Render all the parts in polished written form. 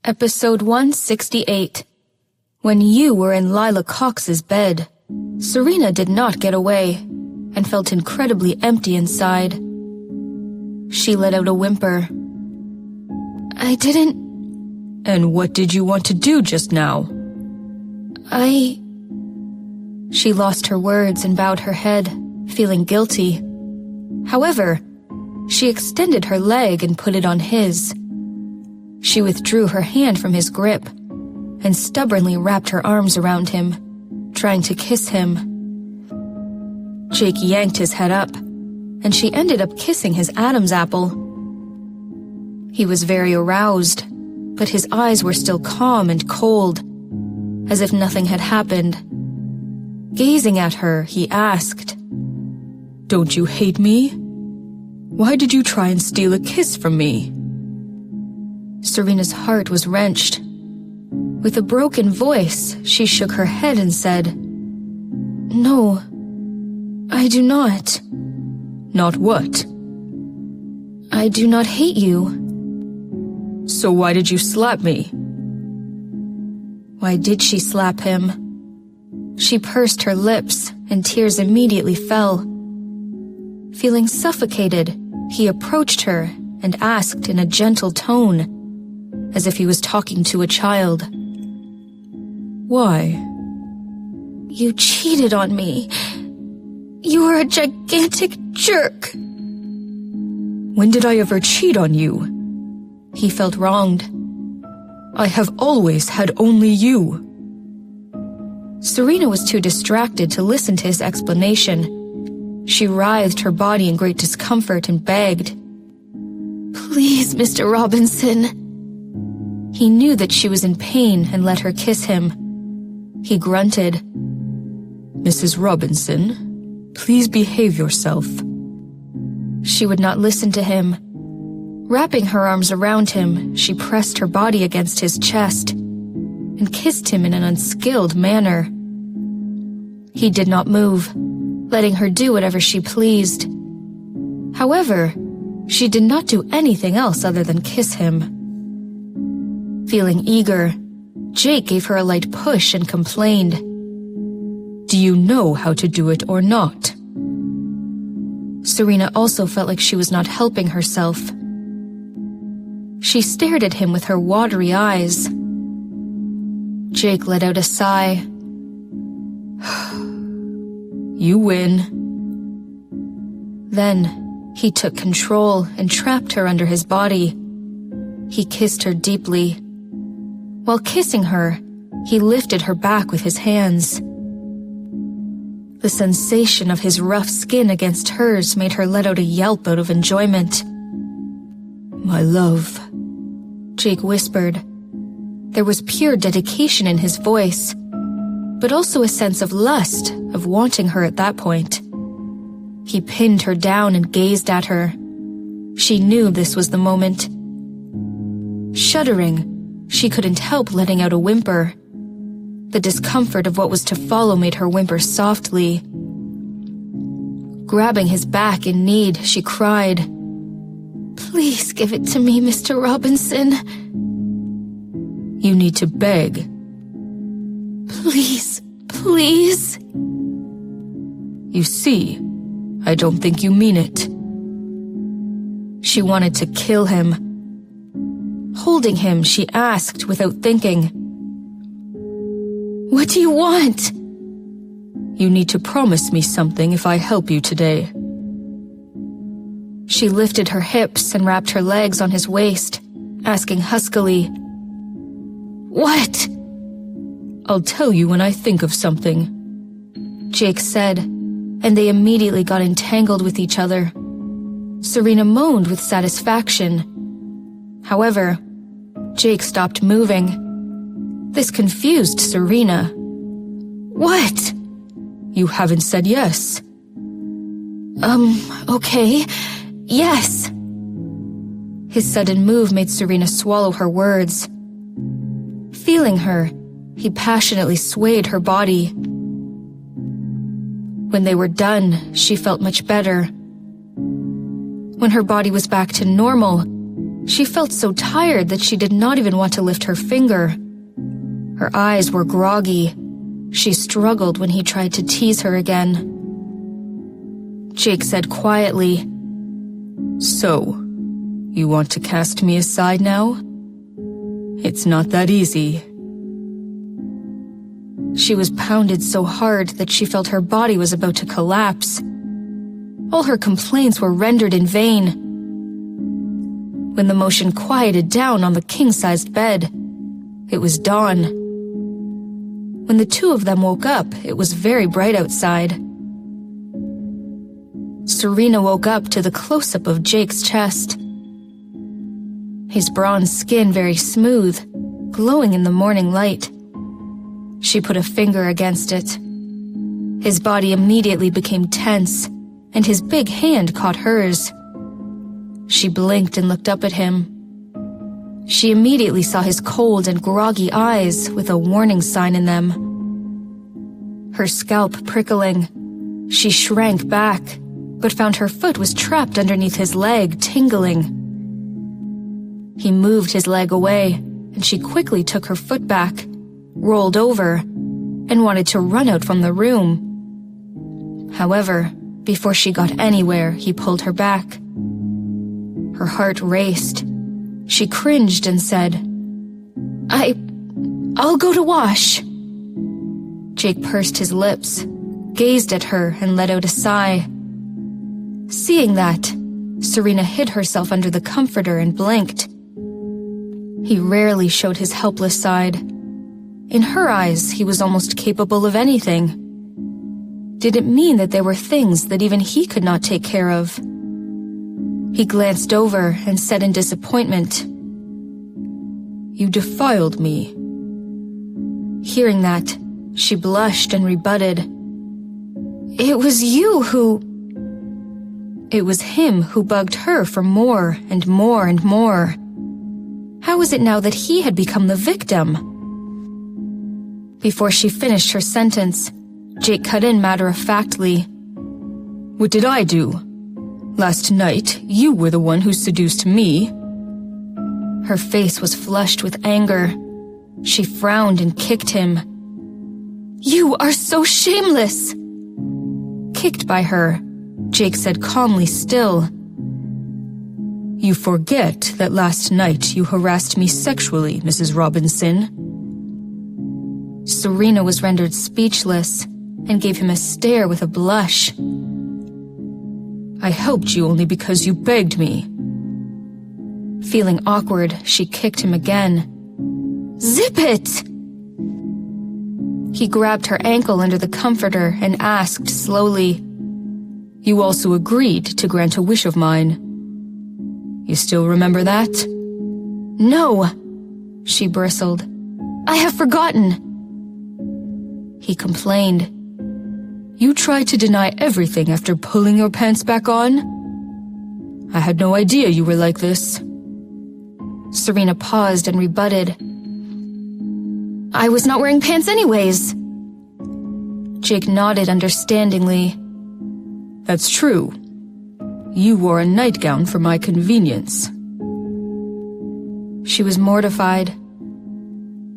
Episode 168. When you were in Lila Cox's bed, Serena did not get away and felt incredibly empty inside. She let out a whimper. I didn't... And what did you want to do just now? She lost her words and bowed her head, feeling guilty. However, she extended her leg and put it on his. She withdrew her hand from his grip and stubbornly wrapped her arms around him, trying to kiss him. Jake yanked his head up, and she ended up kissing his Adam's apple. He was very aroused, but his eyes were still calm and cold, as if nothing had happened. Gazing at her, he asked, Don't you hate me? Why did you try and steal a kiss from me? Serena's heart was wrenched. With a broken voice, she shook her head and said, No, I do not. Not what? I do not hate you. So why did you slap me? Why did she slap him? She pursed her lips, and tears immediately fell. Feeling suffocated, he approached her and asked in a gentle tone, as if he was talking to a child. Why? You cheated on me. You were a gigantic jerk. When did I ever cheat on you? He felt wronged. I have always had only you. Serena was too distracted to listen to his explanation. She writhed her body in great discomfort and begged, Please, Mr. Robinson. He knew that she was in pain and let her kiss him. He grunted, Mrs. Robinson, please behave yourself. She would not listen to him. Wrapping her arms around him, she pressed her body against his chest and kissed him in an unskilled manner. He did not move, letting her do whatever she pleased. However, she did not do anything else other than kiss him. Feeling eager, Jake gave her a light push and complained, Do you know how to do it or not? Serena also felt like she was not helping herself. She stared at him with her watery eyes. Jake let out a sigh. You win. Then, he took control and trapped her under his body. He kissed her deeply. While kissing her, he lifted her back with his hands. The sensation of his rough skin against hers made her let out a yelp out of enjoyment. My love, Jake whispered. There was pure dedication in his voice, but also a sense of lust, of wanting her at that point. He pinned her down and gazed at her. She knew this was the moment. Shuddering, she couldn't help letting out a whimper. The discomfort of what was to follow made her whimper softly. Grabbing his back in need, she cried, Please give it to me, Mr. Robinson. You need to beg. Please, please. You see, I don't think you mean it. She wanted to kill him. Holding him, she asked without thinking, What do you want? You need to promise me something if I help you today. She lifted her hips and wrapped her legs on his waist, asking huskily, What? I'll tell you when I think of something, Jake said, and they immediately got entangled with each other. Serena moaned with satisfaction. However, Jake stopped moving. This confused Serena. What? You haven't said yes. Okay. Yes. His sudden move made Serena swallow her words. Feeling her, he passionately swayed her body. When they were done, she felt much better. When her body was back to normal, She felt so tired that she did not even want to lift her finger. Her eyes were groggy. She struggled when he tried to tease her again. Jake said quietly, "So, you want to cast me aside now? It's not that easy." She was pounded so hard that she felt her body was about to collapse. All her complaints were rendered in vain. When the motion quieted down on the king-sized bed, it was dawn. When the two of them woke up, it was very bright outside. Serena woke up to the close-up of Jake's chest. His bronze skin very smooth, glowing in the morning light. She put a finger against it. His body immediately became tense, and his big hand caught hers. She blinked and looked up at him. She immediately saw his cold and groggy eyes with a warning sign in them. Her scalp prickling, she shrank back, but found her foot was trapped underneath his leg, tingling. He moved his leg away, and she quickly took her foot back, rolled over, and wanted to run out from the room. However, before she got anywhere, he pulled her back. Her heart raced. She cringed and said, I'll go to wash." Jake pursed his lips, gazed at her, and let out a sigh. Seeing that, Serena hid herself under the comforter and blinked. He rarely showed his helpless side. In her eyes, he was almost capable of anything. Did it mean that there were things that even he could not take care of? He glanced over and said in disappointment, "You defiled me." Hearing that, she blushed and rebutted, "It was you who—" It was him who bugged her for more and more and more. How was it now that he had become the victim? Before she finished her sentence, Jake cut in matter-of-factly, "What did I do? Last night, you were the one who seduced me." Her face was flushed with anger. She frowned and kicked him. "You are so shameless!" Kicked by her, Jake said calmly still, "You forget that last night you harassed me sexually, Mrs. Robinson." Serena was rendered speechless and gave him a stare with a blush. "I helped you only because you begged me." Feeling awkward, she kicked him again. "Zip it!" He grabbed her ankle under the comforter and asked slowly, "You also agreed to grant a wish of mine. You still remember that?" "No," she bristled. "I have forgotten." He complained. "You tried to deny everything after pulling your pants back on? I had no idea you were like this." Serena paused and rebutted, "I was not wearing pants anyways." Jake nodded understandingly. "That's true. You wore a nightgown for my convenience." She was mortified.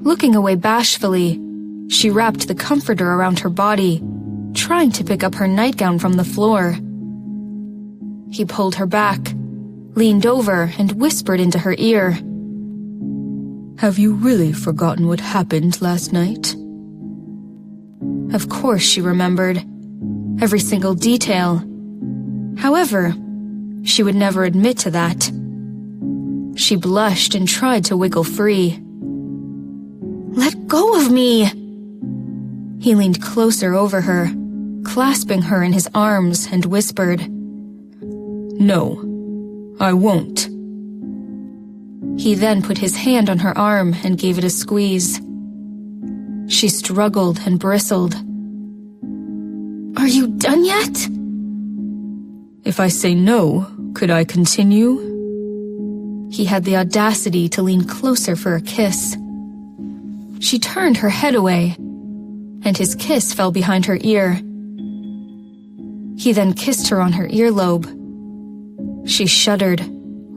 Looking away bashfully, she wrapped the comforter around her body, trying to pick up her nightgown from the floor. He pulled her back, leaned over, and whispered into her ear, "Have you really forgotten what happened last night?" Of course she remembered, every single detail. However, she would never admit to that. She blushed and tried to wiggle free. "Let go of me!" He leaned closer over her, clasping her in his arms, and whispered, "No, I won't." He then put his hand on her arm and gave it a squeeze. She struggled and bristled. "Are you done yet?" "If I say no, could I continue?" He had the audacity to lean closer for a kiss. She turned her head away, and his kiss fell behind her ear. He then kissed her on her earlobe. She shuddered,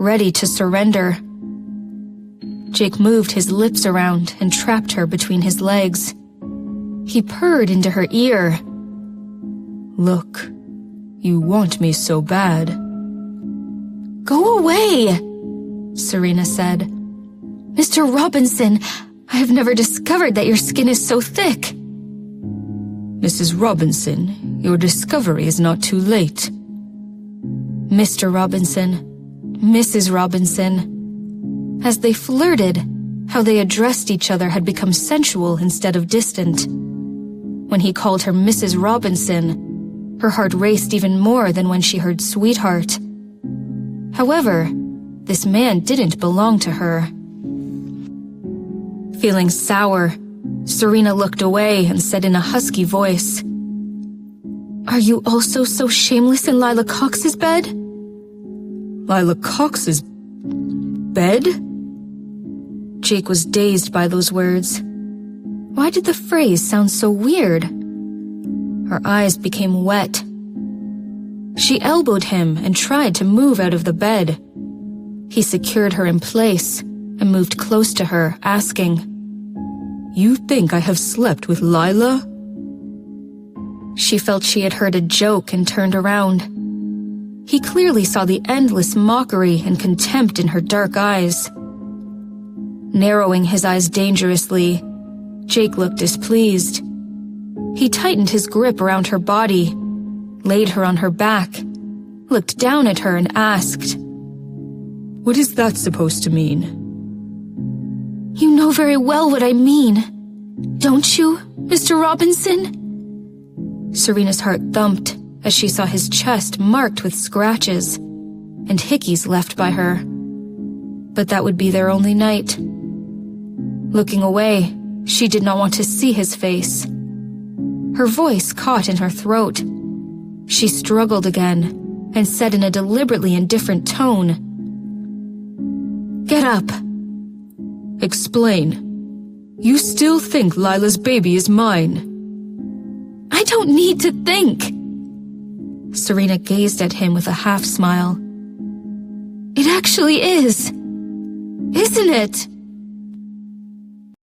ready to surrender. Jake moved his lips around and trapped her between his legs. He purred into her ear. Look, you want me so bad. Go away, Serena said. Mr. Robinson, I have never discovered that your skin is so thick. Mrs. Robinson, your discovery is not too late. Mr. Robinson, Mrs. Robinson. As they flirted, how they addressed each other had become sensual instead of distant. When he called her Mrs. Robinson, her heart raced even more than when she heard sweetheart. However, this man didn't belong to her. Feeling sour, Serena looked away and said in a husky voice, "Are you also so shameless in Lila Cox's bed?" Lila Cox's bed? Jake was dazed by those words. Why did the phrase sound so weird? Her eyes became wet. She elbowed him and tried to move out of the bed. He secured her in place and moved close to her, asking, "You think I have slept with Lila?" She felt she had heard a joke and turned around. He clearly saw the endless mockery and contempt in her dark eyes. Narrowing his eyes dangerously, Jake looked displeased. He tightened his grip around her body, laid her on her back, looked down at her and asked, "What is that supposed to mean?" "You know very well what I mean, don't you, Mr. Robinson?" Serena's heart thumped as she saw his chest marked with scratches and hickeys left by her. But that would be their only night. Looking away, she did not want to see his face. Her voice caught in her throat. She struggled again and said in a deliberately indifferent tone, "Get up." "Explain. You still think Lila's baby is mine?" "I don't need to think." Serena gazed at him with a half smile. "It actually is, isn't it?"